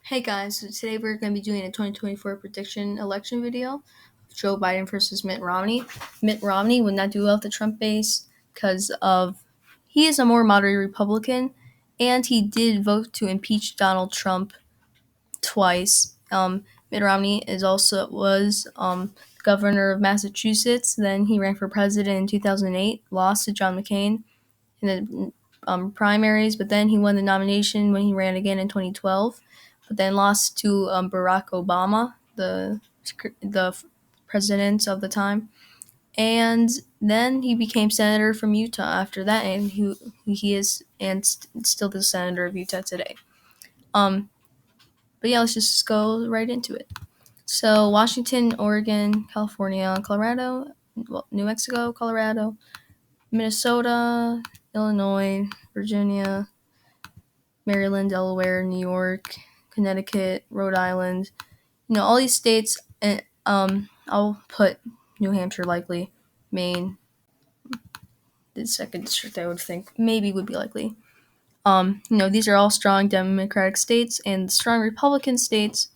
Hey guys, so today we're going to be doing a 2024 prediction election video of Joe Biden versus Mitt Romney. Mitt Romney would not do well with the Trump base because he is a more moderate Republican, and he did vote to impeach Donald Trump twice. Mitt Romney was governor of Massachusetts. Then he ran for president in 2008, lost to John McCain in the primaries, but then he won the nomination when he ran again in 2012, but then lost to Barack Obama, the president of the time, and then he became senator from Utah after that, and he is still the senator of Utah today. But yeah, let's just go right into it. So Washington, Oregon, California, Colorado, New Mexico, Colorado, Minnesota, Illinois, Virginia, Maryland, Delaware, New York, Connecticut, Rhode Island. All these states, and I'll put New Hampshire likely, Maine, the second district I would think maybe would be likely. These are all strong Democratic states and strong Republican states.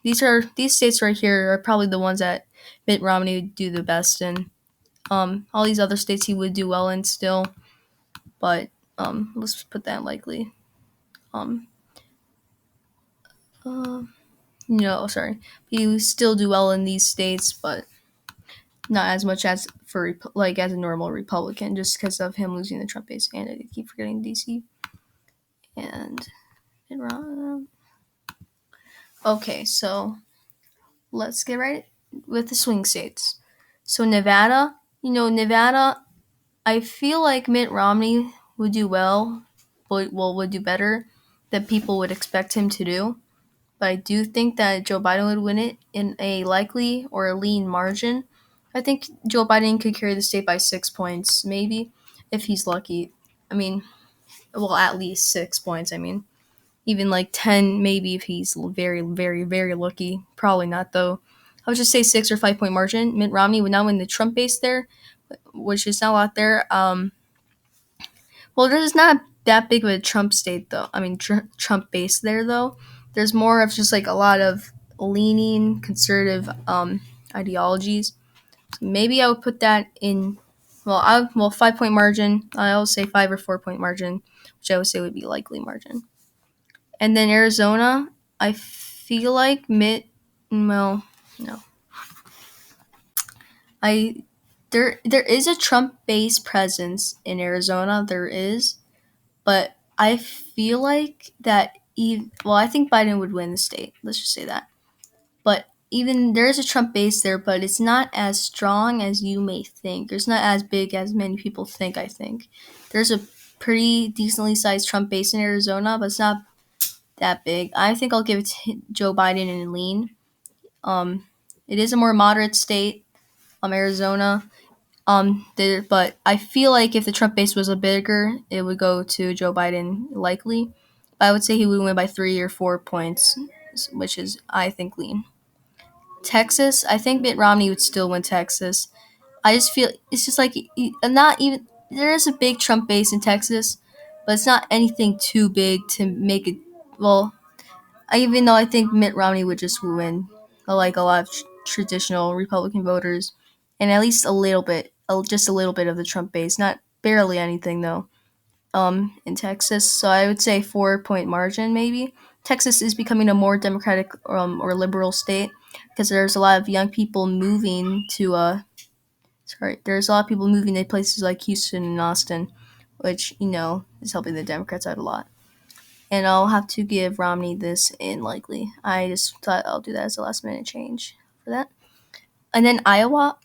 These states right here are probably the ones that Mitt Romney would do the best in. All these other states he would do well in still, but let's put that likely. No, sorry. He would still do well in these states, but not as much as as a normal Republican, just because of him losing the Trump base. And I keep forgetting DC and Iran. Okay, so let's get right with the swing states. So Nevada, I feel like Mitt Romney would do well, would do better than people would expect him to do. But I do think that Joe Biden would win it in a likely or a lean margin. I think Joe Biden could carry the state by 6 points, maybe, if he's lucky. At least 6 points. Even like 10, maybe, if he's very, very, very lucky. Probably not, though. I would just say 6 or 5 point margin. Mitt Romney would not win the Trump base there, which is not a lot there. There's not that big of a Trump state, though. Trump base there, though. There's more of just like a lot of leaning conservative ideologies. So maybe I would put that in. 5 point margin. I always say 5 or 4 point margin, which I would say would be likely margin. And then Arizona, I feel like Mitt. Well, no. There is a Trump-based presence in Arizona. There is, but I feel like that. I think Biden would win the state. Let's just say that. But even there is a Trump base there, but it's not as strong as you may think. It's not as big as many people think. I think there's a pretty decently sized Trump base in Arizona, but it's not that big. I think I'll give it to Joe Biden in a lean. It is a more moderate state, Arizona. But I feel like if the Trump base was a bigger, it would go to Joe Biden likely. But I would say he would win by 3 or 4 points, which is, I think, lean. Texas, I think Mitt Romney would still win Texas. I just feel it's just like not even there is a big Trump base in Texas, but it's not anything too big to make it. Even though I think Mitt Romney would just win, like a lot of traditional Republican voters, and at least a little bit, just a little bit of the Trump base, not barely anything though. In Texas, so I would say 4 point margin maybe. Texas is becoming a more democratic or liberal state because there's a lot of young people moving to there's a lot of people moving to places like Houston and Austin, which is helping the Democrats out a lot. And I'll have to give Romney this in likely. I just thought I'll do that as a last minute change for that. And then Iowa,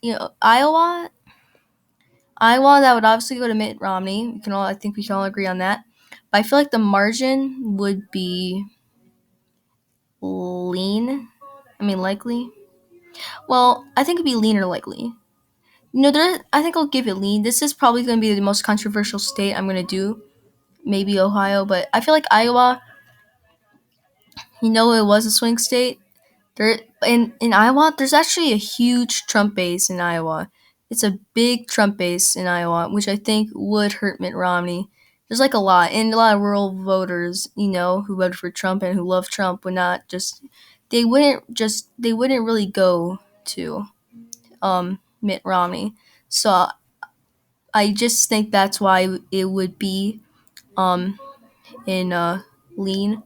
that would obviously go to Mitt Romney. I think we can all agree on that. But I feel like the margin would be lean. Likely. Well, I think it'd be lean or likely. I think I'll give it lean. This is probably going to be the most controversial state I'm going to do. Maybe Ohio, but I feel like Iowa, it was a swing state. In Iowa, there's actually a huge Trump base in Iowa. It's a big Trump base in Iowa, which I think would hurt Mitt Romney. there's like a lot, and a lot of rural voters, who voted for Trump and who love Trump would not just they wouldn't really go to Mitt Romney. So I just think that's why it would be um in lean.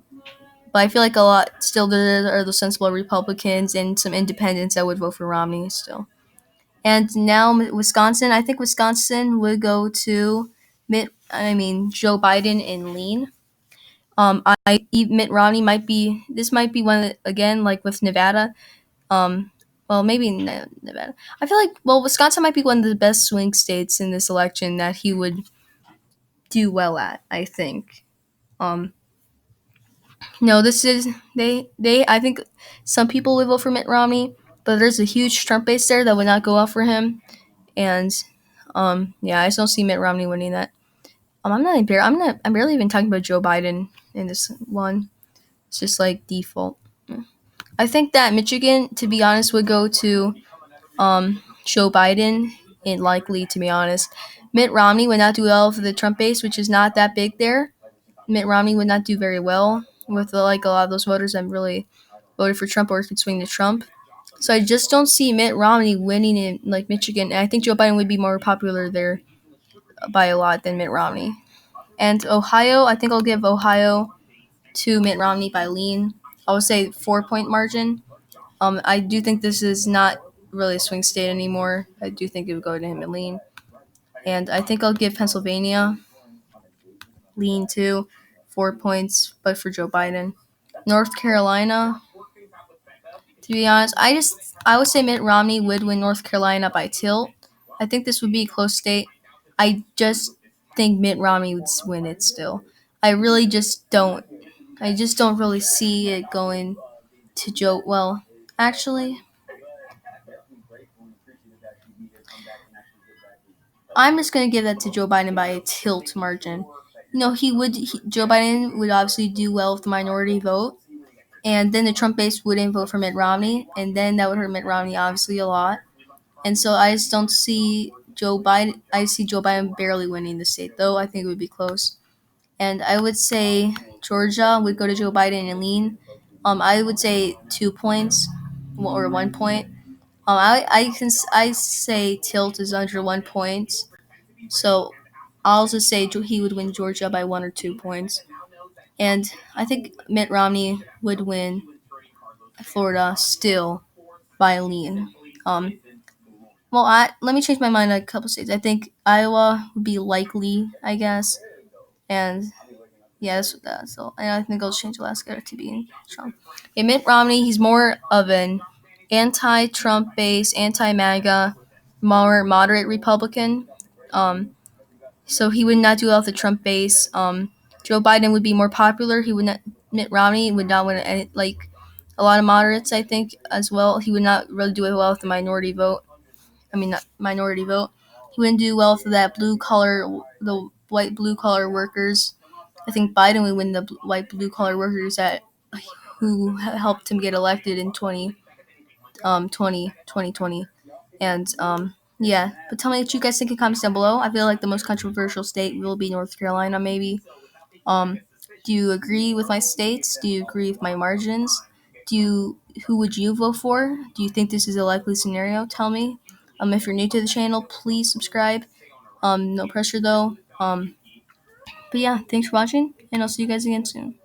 But I feel like a lot still there are the sensible Republicans and some independents that would vote for Romney still. And now Wisconsin, I think Wisconsin would go to Joe Biden in lean. Mitt Romney might be. This might be one again, like with Nevada. Um, well, maybe Nevada. I feel like Wisconsin might be one of the best swing states in this election that he would do well at. I think. Um, no, this is they. I think some people would vote for Mitt Romney, but there's a huge Trump base there that would not go out for him. And yeah, I just don't see Mitt Romney winning that. I'm barely even talking about Joe Biden in this one. It's just like default. I think that Michigan, to be honest, would go to Joe Biden, and likely, to be honest. Mitt Romney would not do well for the Trump base, which is not that big there. Mitt Romney would not do very well with like a lot of those voters that really voted for Trump or could swing to Trump. So I just don't see Mitt Romney winning in like Michigan. And I think Joe Biden would be more popular there by a lot than Mitt Romney. And Ohio, I think I'll give Ohio to Mitt Romney by lean. I would say 4 point margin. I do think this is not really a swing state anymore. I do think it would go to him at lean. And I think I'll give Pennsylvania lean too, 4 points, but for Joe Biden. North Carolina, to be honest, I would say Mitt Romney would win North Carolina by tilt. I think this would be a close state. I just think Mitt Romney would win it still. I really just don't. I just don't really see it going to Joe. Well, actually, I'm just gonna give that to Joe Biden by a tilt margin. Joe Biden would obviously do well with the minority vote, and then the Trump base wouldn't vote for Mitt Romney, and then that would hurt Mitt Romney obviously a lot. And so I just don't see Joe Biden. I see Joe Biden barely winning the state, though I think it would be close. And I would say Georgia would go to Joe Biden and lean. I would say 2 points or 1 point. I say tilt is under 1 point. So I'll just say he would win Georgia by 1 or 2 points. And I think Mitt Romney would win Florida still by a lean. Um, let me change my mind on a couple states. I think Iowa would be likely, I guess. And yeah, that's all. And I think I'll change Alaska to being Trump. Okay, Mitt Romney, he's more of an anti-Trump base, anti-MAGA, more moderate Republican. So he would not do well with the Trump base. Joe Biden would be more popular. He would not. Mitt Romney would not win any, like a lot of moderates, I think, as well. He would not really do it well with the minority vote. Not minority vote. He wouldn't do well with the white blue collar workers. I think Biden would win the white blue collar workers who helped him get elected in 2020. And yeah, but tell me what you guys think in comments down below. I feel like the most controversial state will be North Carolina, maybe. Um, do you agree with my states? Do you agree with my margins? Who would you vote for? Do you think this is a likely scenario? Tell me. If you're new to the channel, please subscribe. No pressure though. But yeah, thanks for watching, and I'll see you guys again soon.